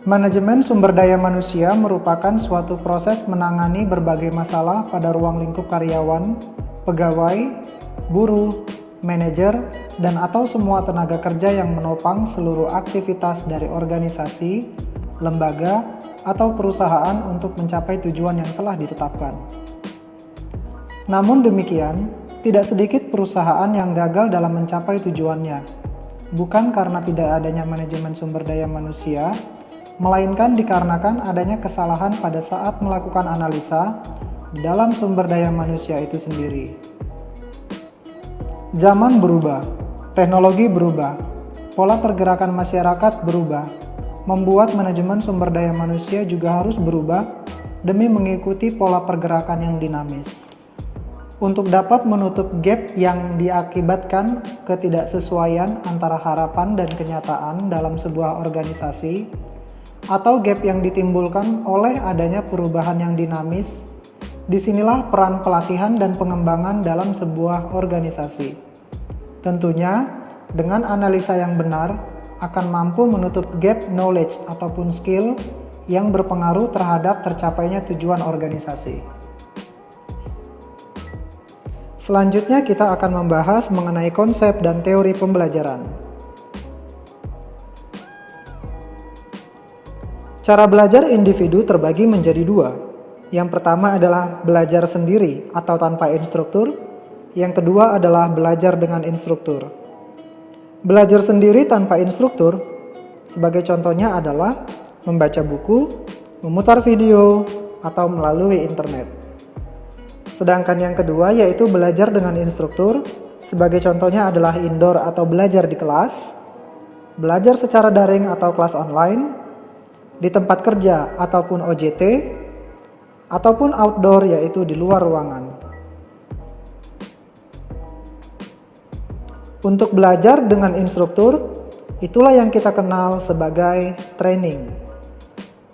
Manajemen sumber daya manusia merupakan suatu proses menangani berbagai masalah pada ruang lingkup karyawan, pegawai, buruh, manajer, dan atau semua tenaga kerja yang menopang seluruh aktivitas dari organisasi, lembaga, atau perusahaan untuk mencapai tujuan yang telah ditetapkan. Namun demikian, tidak sedikit perusahaan yang gagal dalam mencapai tujuannya, bukan karena tidak adanya manajemen sumber daya manusia, melainkan dikarenakan adanya kesalahan pada saat melakukan analisa di dalam sumber daya manusia itu sendiri. Zaman berubah, teknologi berubah, pola pergerakan masyarakat berubah, membuat manajemen sumber daya manusia juga harus berubah demi mengikuti pola pergerakan yang dinamis. Untuk dapat menutup gap yang diakibatkan ketidaksesuaian antara harapan dan kenyataan dalam sebuah organisasi, atau gap yang ditimbulkan oleh adanya perubahan yang dinamis, disinilah peran pelatihan dan pengembangan dalam sebuah organisasi. Tentunya, dengan analisa yang benar, akan mampu menutup gap knowledge ataupun skill yang berpengaruh terhadap tercapainya tujuan organisasi. Selanjutnya kita akan membahas mengenai konsep dan teori pembelajaran. Cara belajar individu terbagi menjadi dua. Yang pertama adalah belajar sendiri atau tanpa instruktur. Yang kedua adalah belajar dengan instruktur. Belajar sendiri tanpa instruktur, sebagai contohnya adalah membaca buku, memutar video, atau melalui internet. Sedangkan yang kedua yaitu belajar dengan instruktur, sebagai contohnya adalah indoor atau belajar di kelas, belajar secara daring atau kelas online, di tempat kerja ataupun OJT, ataupun outdoor yaitu di luar ruangan. Untuk belajar dengan instruktur, itulah yang kita kenal sebagai training.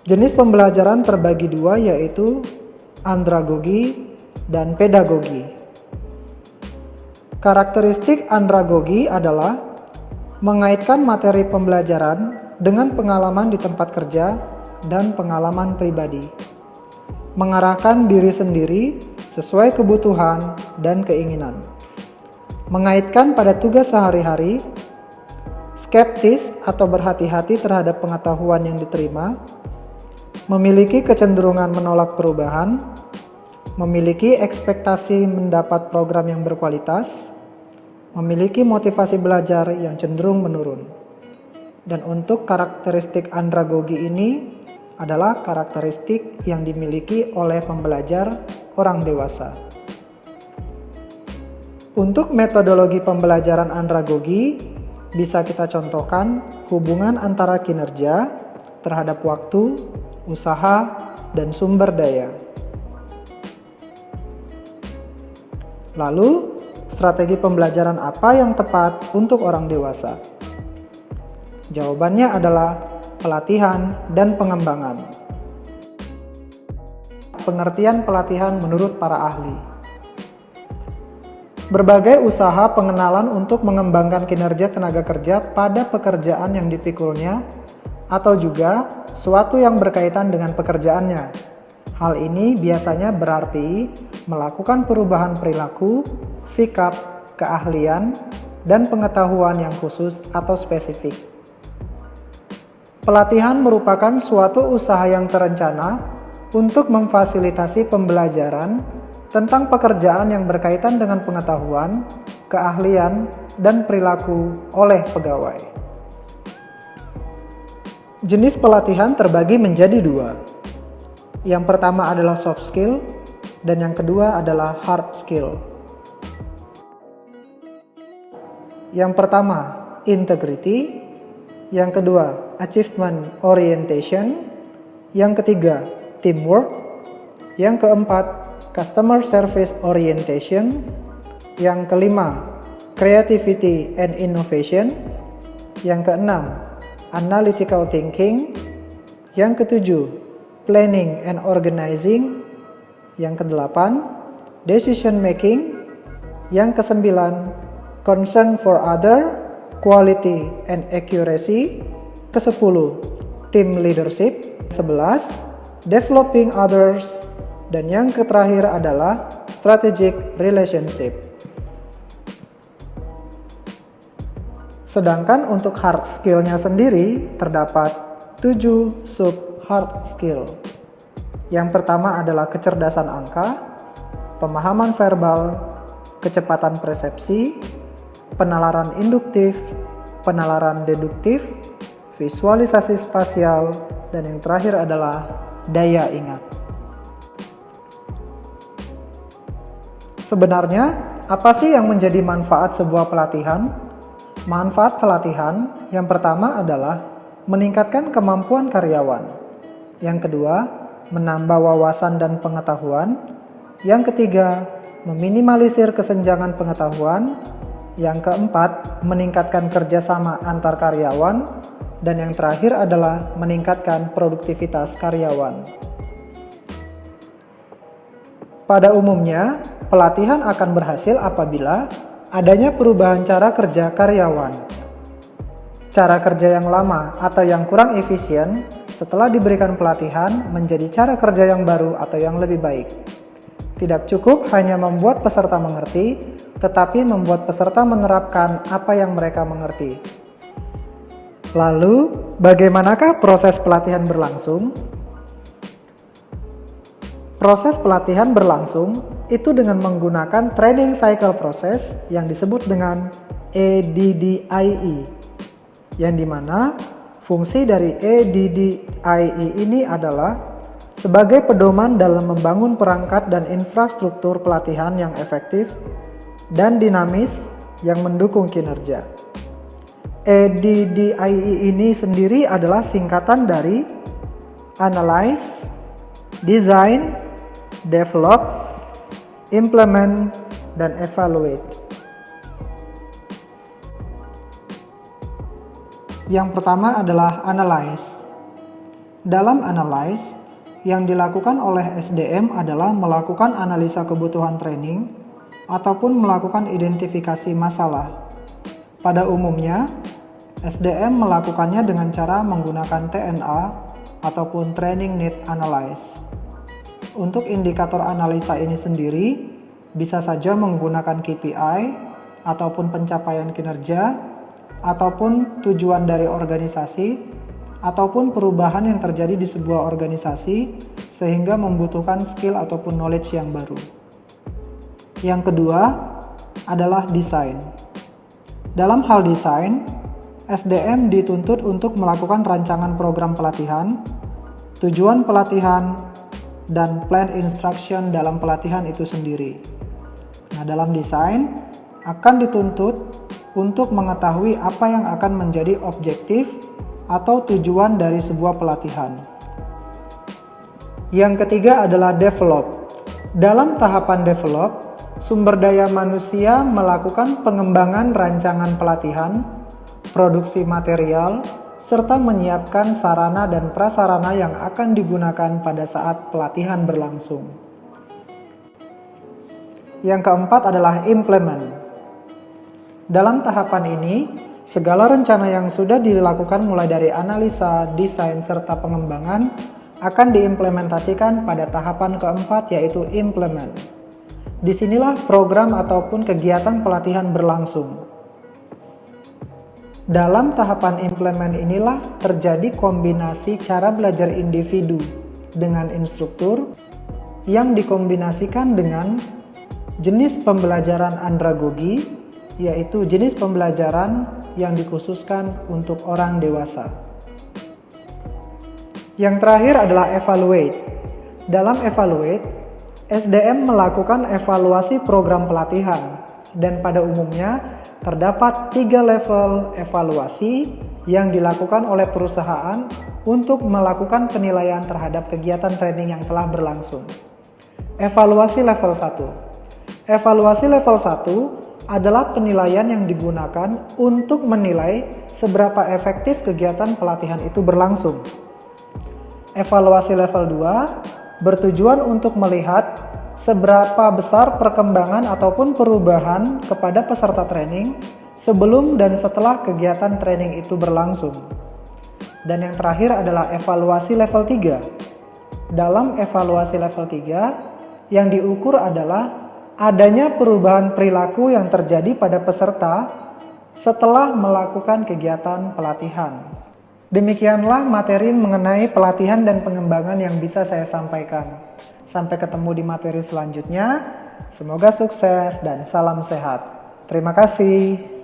Jenis pembelajaran terbagi dua yaitu andragogi dan pedagogi. Karakteristik andragogi adalah mengaitkan materi pembelajaran dengan pengalaman di tempat kerja dan pengalaman pribadi, mengarahkan diri sendiri sesuai kebutuhan dan keinginan, mengaitkan pada tugas sehari-hari, skeptis atau berhati-hati terhadap pengetahuan yang diterima, memiliki kecenderungan menolak perubahan, memiliki ekspektasi mendapat program yang berkualitas, memiliki motivasi belajar yang cenderung menurun. Dan untuk karakteristik andragogi ini adalah karakteristik yang dimiliki oleh pembelajar orang dewasa. Untuk metodologi pembelajaran andragogi, bisa kita contohkan hubungan antara kinerja terhadap waktu, usaha, dan sumber daya. Lalu, strategi pembelajaran apa yang tepat untuk orang dewasa? Jawabannya adalah pelatihan dan pengembangan. Pengertian pelatihan menurut para ahli. Berbagai usaha pengenalan untuk mengembangkan kinerja tenaga kerja pada pekerjaan yang dipikulnya, atau juga suatu yang berkaitan dengan pekerjaannya. Hal ini biasanya berarti melakukan perubahan perilaku, sikap, keahlian, dan pengetahuan yang khusus atau spesifik. Pelatihan merupakan suatu usaha yang terencana untuk memfasilitasi pembelajaran tentang pekerjaan yang berkaitan dengan pengetahuan, keahlian, dan perilaku oleh pegawai. Jenis pelatihan terbagi menjadi dua. Yang pertama adalah soft skill, dan yang kedua adalah hard skill. Yang pertama, integrity. Yang kedua, achievement orientation. Yang ketiga, teamwork. Yang keempat, customer service orientation. Yang kelima, creativity and innovation. Yang keenam, analytical thinking. Yang ketujuh, planning and organizing. Yang kedelapan, decision making. Yang kesembilan, concern for other, quality and accuracy. Kesepuluh, team leadership. 11, developing others. Dan yang terakhir adalah strategic relationship. Sedangkan untuk hard skill-nya sendiri terdapat 7 sub hard skill. Yang pertama adalah kecerdasan angka, pemahaman verbal, kecepatan persepsi, penalaran induktif, penalaran deduktif, visualisasi spasial, dan yang terakhir adalah daya ingat. Sebenarnya, apa sih yang menjadi manfaat sebuah pelatihan? Manfaat pelatihan yang pertama adalah meningkatkan kemampuan karyawan. Yang kedua, menambah wawasan dan pengetahuan. Yang ketiga, meminimalisir kesenjangan pengetahuan. Yang keempat, meningkatkan kerjasama antar karyawan. Dan yang terakhir adalah meningkatkan produktivitas karyawan. Pada umumnya, pelatihan akan berhasil apabila adanya perubahan cara kerja karyawan. Cara kerja yang lama atau yang kurang efisien setelah diberikan pelatihan menjadi cara kerja yang baru atau yang lebih baik. Tidak cukup hanya membuat peserta mengerti, tetapi membuat peserta menerapkan apa yang mereka mengerti. Lalu, bagaimanakah proses pelatihan berlangsung? Proses pelatihan berlangsung itu dengan menggunakan training cycle process yang disebut dengan ADDIE, yang dimana fungsi dari ADDIE ini adalah sebagai pedoman dalam membangun perangkat dan infrastruktur pelatihan yang efektif dan dinamis yang mendukung kinerja. ADDIE ini sendiri adalah singkatan dari Analyze, Design, Develop, Implement, dan Evaluate. Yang pertama adalah Analyze. Dalam Analyze, yang dilakukan oleh SDM adalah melakukan analisa kebutuhan training ataupun melakukan identifikasi masalah. Pada umumnya, SDM melakukannya dengan cara menggunakan TNA ataupun Training Need Analyze. Untuk indikator analisa ini sendiri, bisa saja menggunakan KPI ataupun pencapaian kinerja, ataupun tujuan dari organisasi, ataupun perubahan yang terjadi di sebuah organisasi sehingga membutuhkan skill ataupun knowledge yang baru. Yang kedua adalah desain. Dalam hal desain, SDM dituntut untuk melakukan rancangan program pelatihan, tujuan pelatihan, dan plan instruction dalam pelatihan itu sendiri. Nah, dalam desain akan dituntut untuk mengetahui apa yang akan menjadi objektif atau tujuan dari sebuah pelatihan. Yang ketiga adalah develop. Dalam tahapan develop, sumber daya manusia melakukan pengembangan rancangan pelatihan, produksi material, serta menyiapkan sarana dan prasarana yang akan digunakan pada saat pelatihan berlangsung. Yang keempat adalah implement. Dalam tahapan ini, segala rencana yang sudah dilakukan mulai dari analisa, desain, serta pengembangan akan diimplementasikan pada tahapan keempat, yaitu implement. Disinilah program ataupun kegiatan pelatihan berlangsung. Dalam tahapan implement inilah terjadi kombinasi cara belajar individu dengan instruktur yang dikombinasikan dengan jenis pembelajaran andragogi, yaitu jenis pembelajaran yang dikhususkan untuk orang dewasa. Yang terakhir adalah evaluate. Dalam evaluate, SDM melakukan evaluasi program pelatihan, dan pada umumnya terdapat 3 level evaluasi yang dilakukan oleh perusahaan untuk melakukan penilaian terhadap kegiatan training yang telah berlangsung. Evaluasi level 1. Evaluasi level 1 adalah penilaian yang digunakan untuk menilai seberapa efektif kegiatan pelatihan itu berlangsung. Evaluasi level 2 bertujuan untuk melihat seberapa besar perkembangan ataupun perubahan kepada peserta training sebelum dan setelah kegiatan training itu berlangsung. Dan yang terakhir adalah evaluasi level 3. Dalam evaluasi level 3, yang diukur adalah adanya perubahan perilaku yang terjadi pada peserta setelah melakukan kegiatan pelatihan. Demikianlah materi mengenai pelatihan dan pengembangan yang bisa saya sampaikan. Sampai ketemu di materi selanjutnya. Semoga sukses dan salam sehat. Terima kasih.